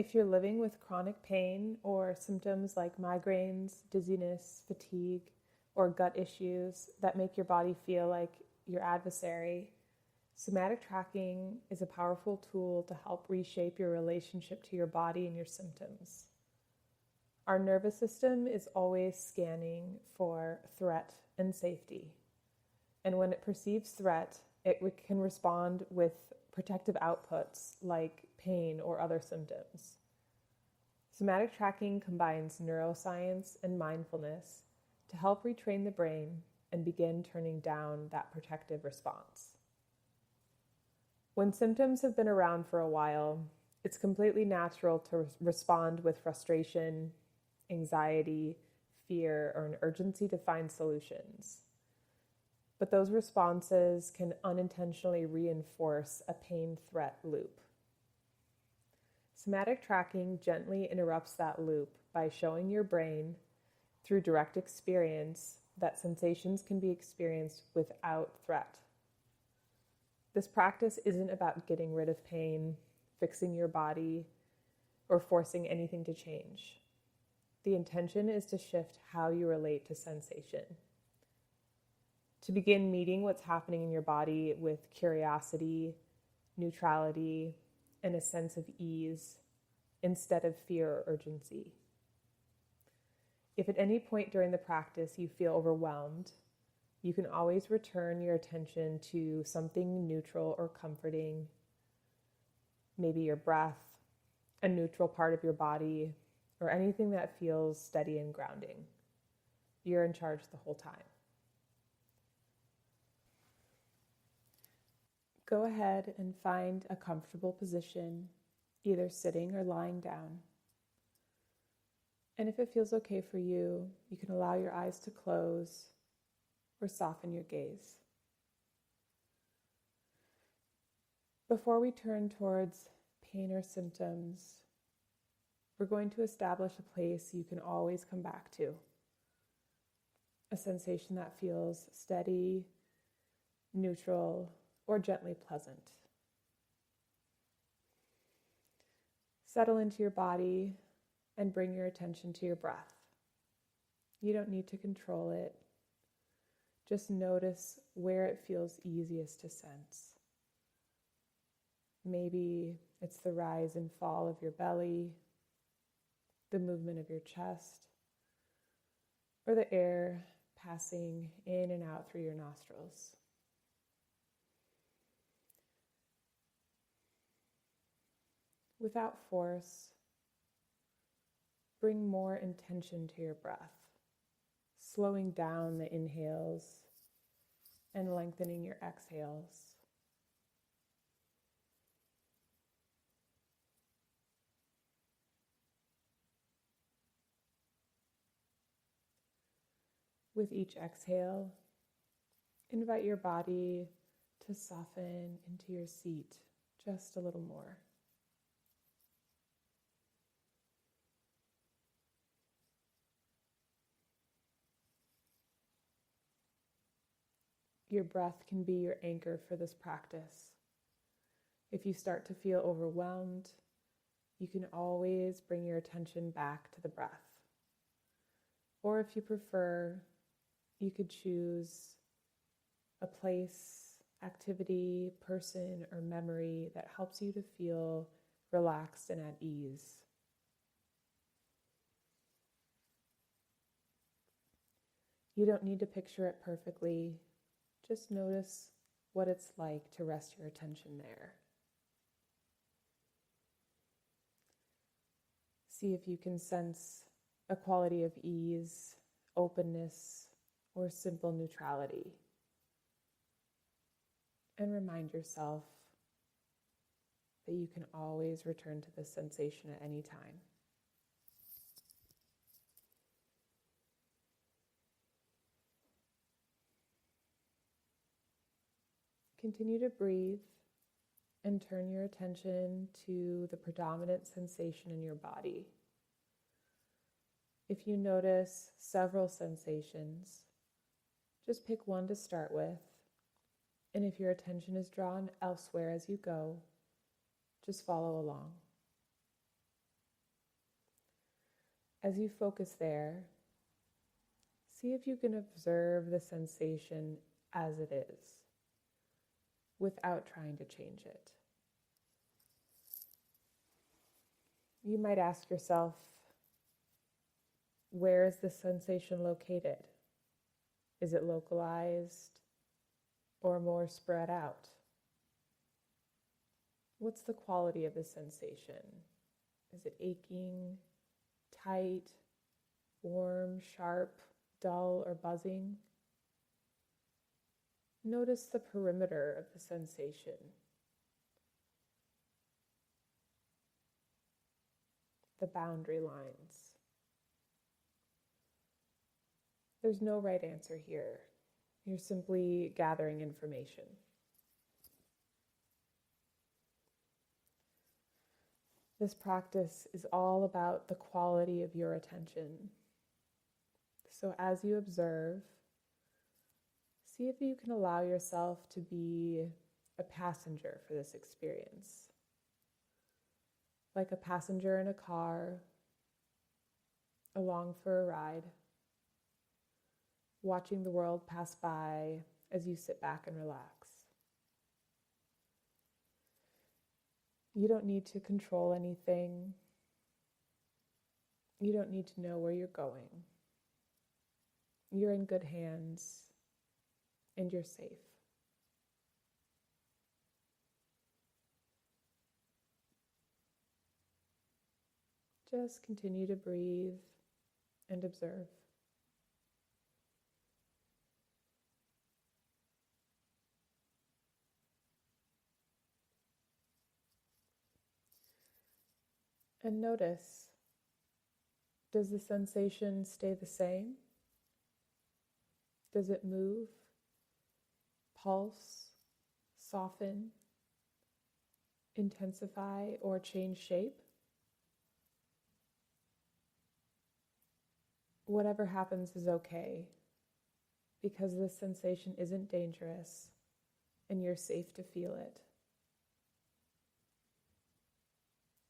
If you're living with chronic pain or symptoms like migraines, dizziness, fatigue, or gut issues that make your body feel like your adversary, somatic tracking is a powerful tool to help reshape your relationship to your body and your symptoms. Our nervous system is always scanning for threat and safety. And when it perceives threat, it can respond with protective outputs like pain or other symptoms. Somatic tracking combines neuroscience and mindfulness to help retrain the brain and begin turning down that protective response. When symptoms have been around for a while, it's completely natural to respond with frustration, anxiety, fear, or an urgency to find solutions. But those responses can unintentionally reinforce a pain threat loop. Somatic tracking gently interrupts that loop by showing your brain, through direct experience, that sensations can be experienced without threat. This practice isn't about getting rid of pain, fixing your body, or forcing anything to change. The intention is to shift how you relate to sensation. To begin meeting what's happening in your body with curiosity, neutrality, and a sense of ease instead of fear or urgency. If at any point during the practice you feel overwhelmed, you can always return your attention to something neutral or comforting, maybe your breath, a neutral part of your body, or anything that feels steady and grounding. You're in charge the whole time. Go ahead and find a comfortable position, either sitting or lying down. And if it feels okay for you, you can allow your eyes to close or soften your gaze. Before we turn towards pain or symptoms, we're going to establish a place you can always come back to. A sensation that feels steady, neutral, or gently pleasant. Settle into your body and bring your attention to your breath. You don't need to control it. Just notice where it feels easiest to sense. Maybe it's the rise and fall of your belly, the movement of your chest, or the air passing in and out through your nostrils. Without force, bring more intention to your breath, slowing down the inhales and lengthening your exhales. With each exhale, invite your body to soften into your seat just a little more. Your breath can be your anchor for this practice. If you start to feel overwhelmed, you can always bring your attention back to the breath. Or if you prefer, you could choose a place, activity, person, or memory that helps you to feel relaxed and at ease. You don't need to picture it perfectly. Just notice what it's like to rest your attention there. See if you can sense a quality of ease, openness, or simple neutrality. And remind yourself that you can always return to this sensation at any time. Continue to breathe and turn your attention to the predominant sensation in your body. If you notice several sensations, just pick one to start with, and if your attention is drawn elsewhere as you go, just follow along. As you focus there, see if you can observe the sensation as it is, without trying to change it. You might ask yourself, where is this sensation located? Is it localized or more spread out? What's the quality of the sensation? Is it aching, tight, warm, sharp, dull, or buzzing? Notice the perimeter of the sensation. The boundary lines. There's no right answer here. You're simply gathering information. This practice is all about the quality of your attention. So as you observe, see if you can allow yourself to be a passenger for this experience. Like a passenger in a car, along for a ride, watching the world pass by as you sit back and relax. You don't need to control anything. You don't need to know where you're going. You're in good hands, and you're safe. Just continue to breathe and observe. And notice, does the sensation stay the same? Does it move, pulse, soften, intensify, or change shape? Whatever happens is okay, because this sensation isn't dangerous and you're safe to feel it.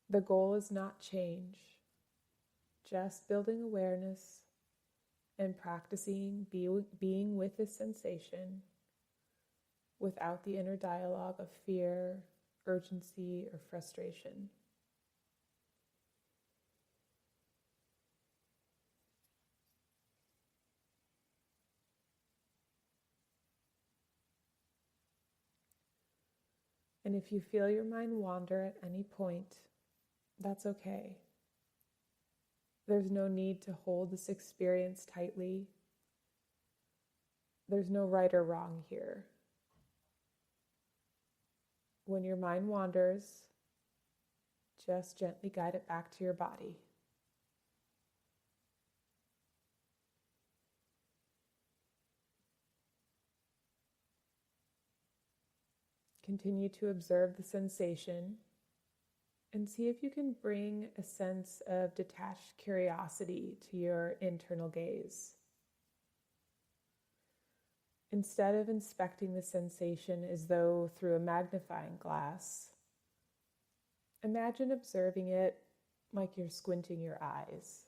The goal is not change, just building awareness and practicing being with this sensation without the inner dialogue of fear, urgency, or frustration. And if you feel your mind wander at any point, that's okay. There's no need to hold this experience tightly. There's no right or wrong here. When your mind wanders, just gently guide it back to your body. Continue to observe the sensation and see if you can bring a sense of detached curiosity to your internal gaze. Instead of inspecting the sensation as though through a magnifying glass, imagine observing it like you're squinting your eyes,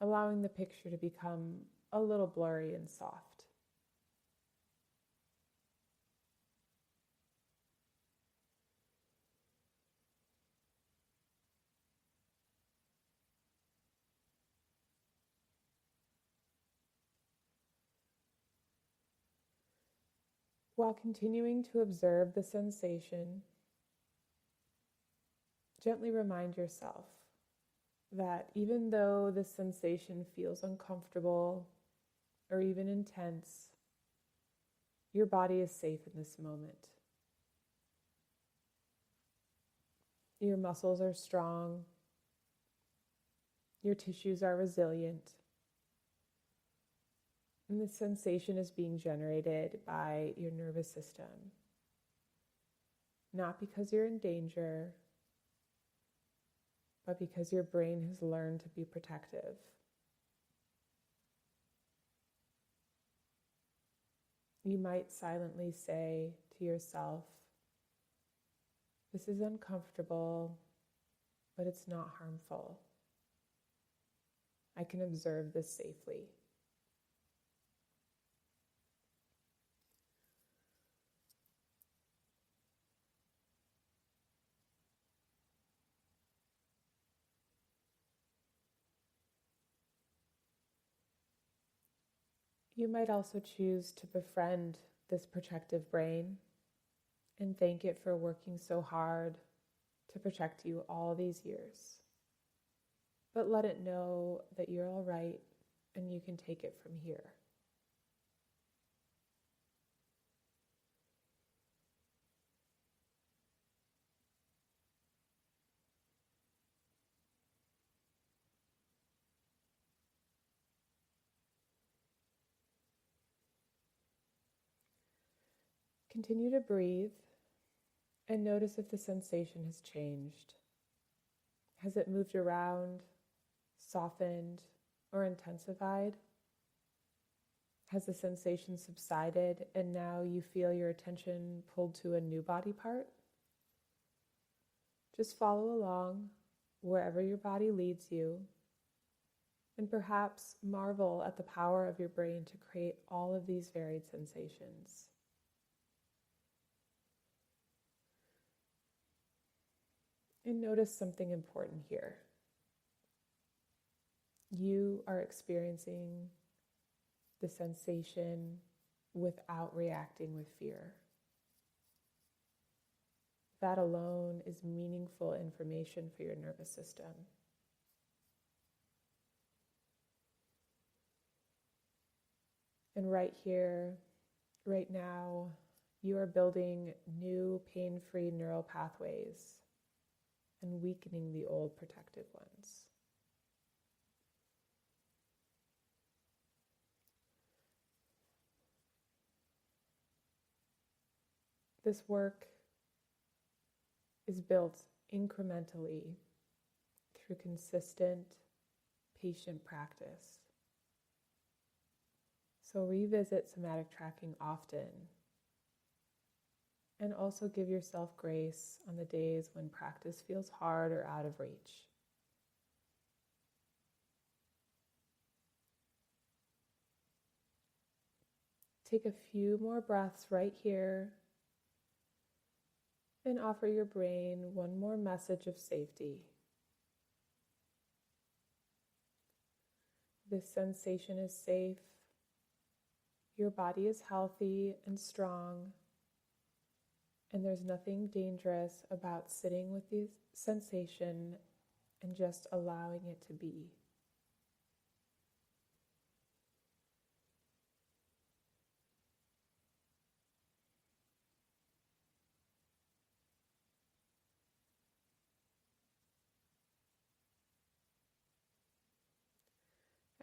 allowing the picture to become a little blurry and soft. While continuing to observe the sensation, gently remind yourself that even though the sensation feels uncomfortable or even intense, your body is safe in this moment. Your muscles are strong, your tissues are resilient, and the sensation is being generated by your nervous system. Not because you're in danger, but because your brain has learned to be protective. You might silently say to yourself, "This is uncomfortable, but it's not harmful." I can observe this safely. You might also choose to befriend this protective brain and thank it for working so hard to protect you all these years. But let it know that you're all right and you can take it from here. Continue to breathe and notice if the sensation has changed. Has it moved around, softened, or intensified? Has the sensation subsided and now you feel your attention pulled to a new body part? Just follow along wherever your body leads you, and perhaps marvel at the power of your brain to create all of these varied sensations. And notice something important here. You are experiencing the sensation without reacting with fear. That alone is meaningful information for your nervous system. And right here, right now, you are building new pain-free neural pathways and weakening the old protective ones. This work is built incrementally through consistent, patient practice. So revisit somatic tracking often, and also give yourself grace on the days when practice feels hard or out of reach. Take a few more breaths right here and offer your brain one more message of safety. This sensation is safe. Your body is healthy and strong, and there's nothing dangerous about sitting with this sensation and just allowing it to be.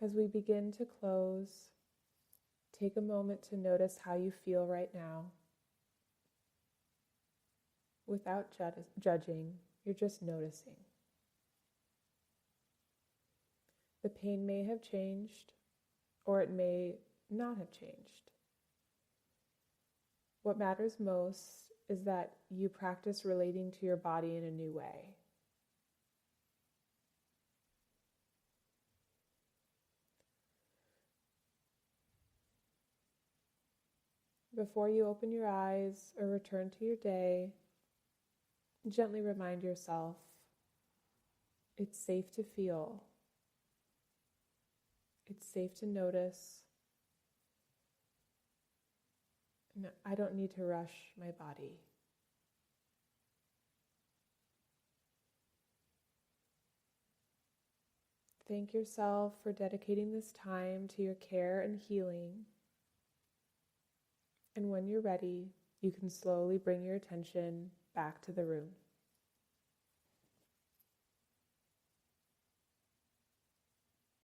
As we begin to close, take a moment to notice how you feel right now. Without judging, you're just noticing. The pain may have changed, or it may not have changed. What matters most is that you practice relating to your body in a new way. Before you open your eyes or return to your day, gently remind yourself, it's safe to feel. It's safe to notice. And I don't need to rush my body. Thank yourself for dedicating this time to your care and healing. And when you're ready, you can slowly bring your attention back to the room.